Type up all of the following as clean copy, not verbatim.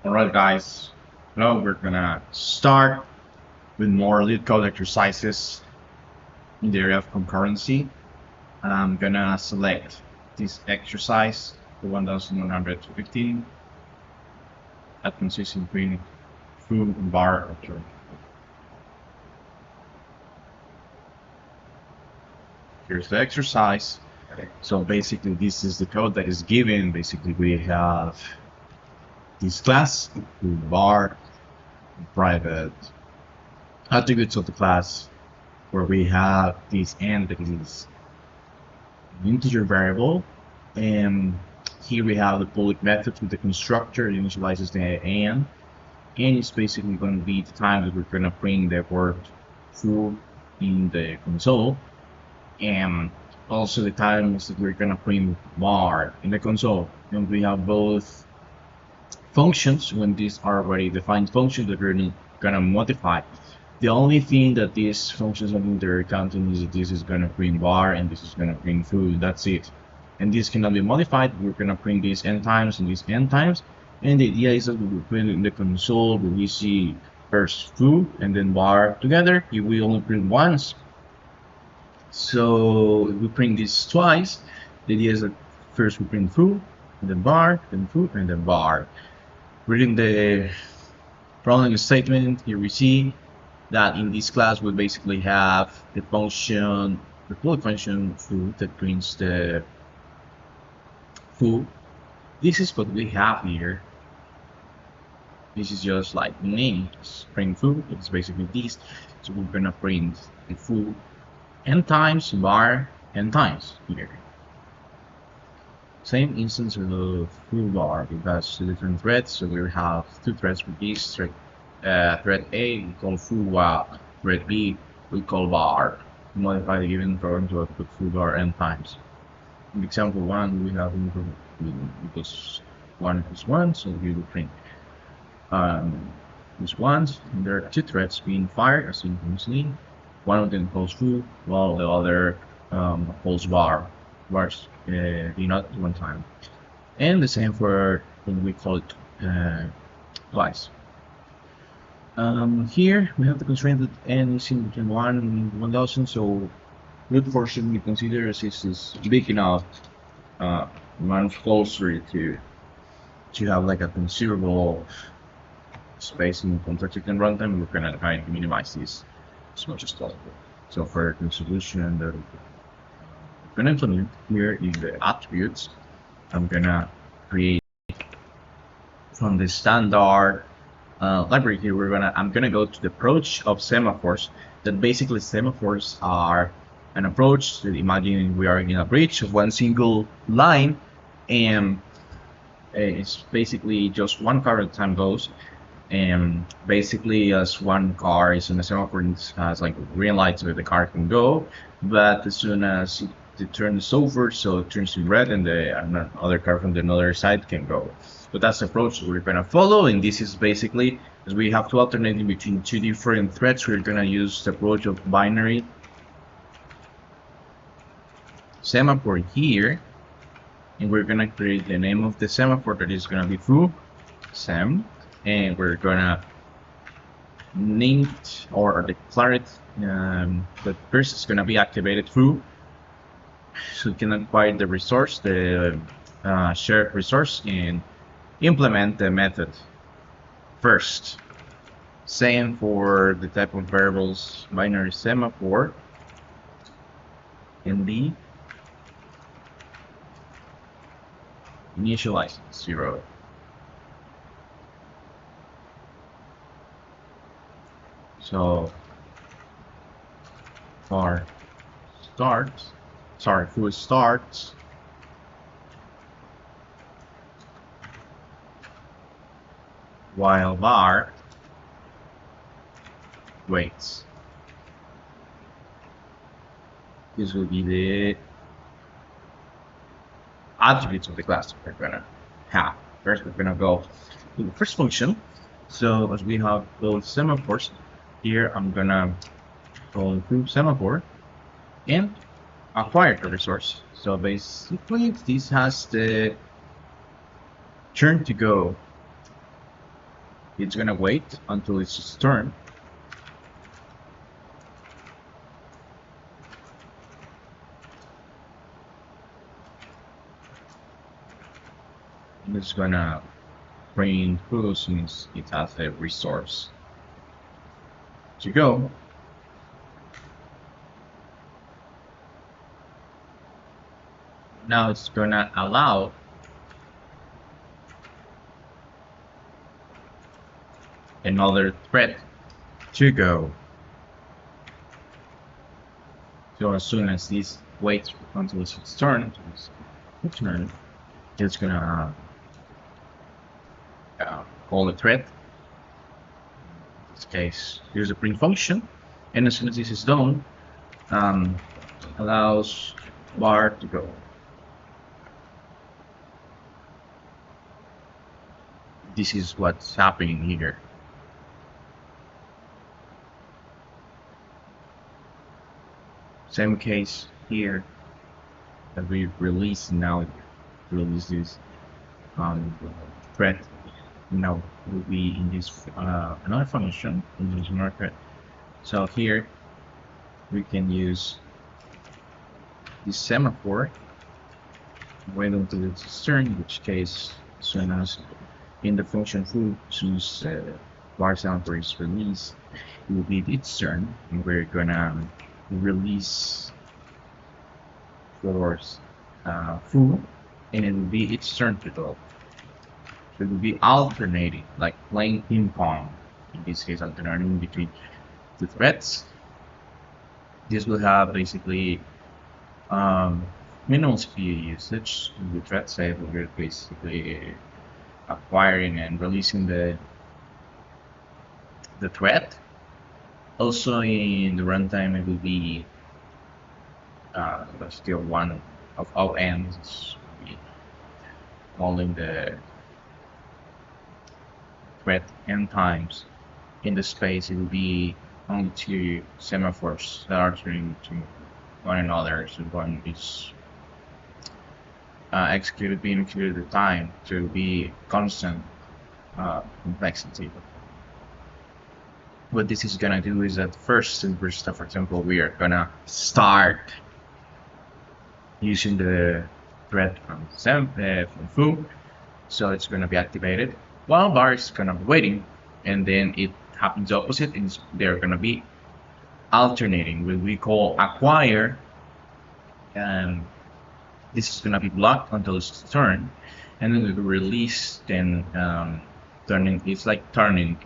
Alright guys, now we're gonna start with more lead code exercises in the area of concurrency. I'm gonna select this exercise, the 1115, that consists in between FooBar or here's the exercise. So basically this is the code that is given. Basically we have this class, FooBar, private attributes of the class, where we have this n that is an integer variable, and here we have the public method with the constructor that initializes the n, and it's basically going to be the time that we're going to print the word foo in the console, and also the times that we're going to print bar in the console. And we have both functions when these are already defined functions that we're going to modify. The only thing that these functions are they're counting is that this is going to print bar and this is going to print food. That's it. And this cannot be modified. We're going to print this n times and this n times. And the idea is that we print in the console where we see first food and then bar together. We only print once. So if we print this twice, the idea is that first we print food, and then bar, then food, and then bar. Reading the following statement, here we see that in this class we basically have the function, the public function foo that prints the foo. This is what we have here. This is just like the name, print foo. It's basically this. So we're gonna print the foo n times, bar n times here. Same instance of FooBar, it has two different threads, so we have two threads with this thread. Thread A we call FooBar, thread B we call bar. Modify the given program to output FooBar n times. In example 1, we have because 1 equals 1, so we will print this one. And there are two threads being fired as you can see. One of them calls foo, while the other calls bar. Bars not one time, and the same for when we call it twice. Here we have the constraint that n is in between 1 and 1000, so root portion we consider as is big enough amount of closer to have like a considerable space in the context you can run them. We're gonna try and minimize this as much as possible. So for the solution that going to implement here is the attributes. I'm gonna create from the standard library here. I'm gonna go to the approach of semaphores. That basically semaphores are an approach that imagine we are in a bridge of one single line, and it's basically just one car at a time goes. And basically, as one car is in a semaphore, it has like green lights where the car can go, but as soon as it turns over, so it turns to red, and the other car from the other side can go. So that's the approach we're going to follow, and this is basically, as we have to alternate in between two different threads, we're going to use the approach of binary semaphore here, and we're going to create the name of the semaphore that is going to be foo sem, and we're going to name it or declare it that first is going to be activated foo. So you can acquire the resource, the shared resource, and implement the method first. Same for the type of variables binary semaphore and the initialize 0. So for starts. Sorry, foo starts while bar waits. This will be the attributes of the class that we're gonna have. First, we're gonna go to the first function. So as we have both semaphores here, I'm gonna call foo semaphore and acquire the resource. So basically this has the turn to go it's gonna wait until it's turn. And it's gonna bring food since it has a resource to go. Now it's gonna allow another thread to go. So as soon as this waits until it's turn, it's gonna call a thread. In this case, here's a print function, and as soon as this is done, allows bar to go. This is what's happening here. Same case here that we release now. Release this thread. Now will be in this another function in this market. So here we can use this semaphore. Wait until it's turned, in which case, as soon as in the function foo, as soon as bar semaphore is released, it will be its turn, and we're gonna release for foo, and it will be its turn to go. So it will be alternating, like playing ping pong. In this case, alternating between the threads. This will have basically minimal CPU usage. The thread save we're basically acquiring and releasing the thread. Also in the runtime it will be still one of all ends calling the thread n times. In the space it will be only two semaphores that are turning to one another, so one is being executed at the time to be constant complexity. What this is gonna do is that first, for example, we are gonna start using the thread from foo, so it's gonna be activated while bar is gonna be waiting, and then it happens opposite, and they're gonna be alternating, what we call acquire, and this is gonna be blocked until it's turned, and then we release, then turning, it's like turning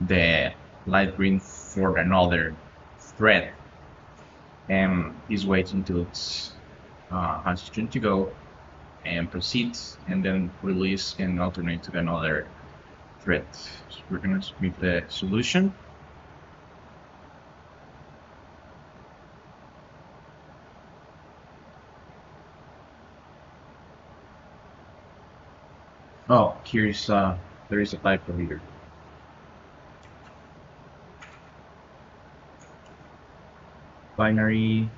the light green for another thread, and this waits until it's has turn to go and proceeds, and then release and alternate to another thread. So we're gonna submit the solution. Oh, here's there is a typo here. Binary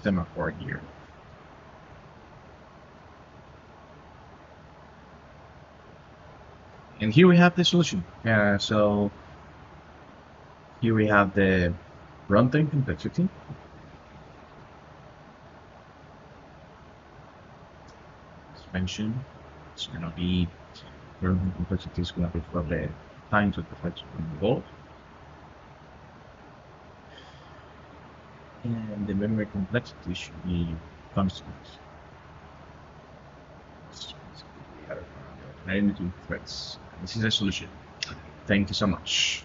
semaphore here. And here we have the solution. So here we have the runtime complexity. As mentioned, it's gonna be runtime complexity is gonna be from the times of the fetch involved. And the memory complexity should be constant. Between threads. This is a solution. Thank you so much.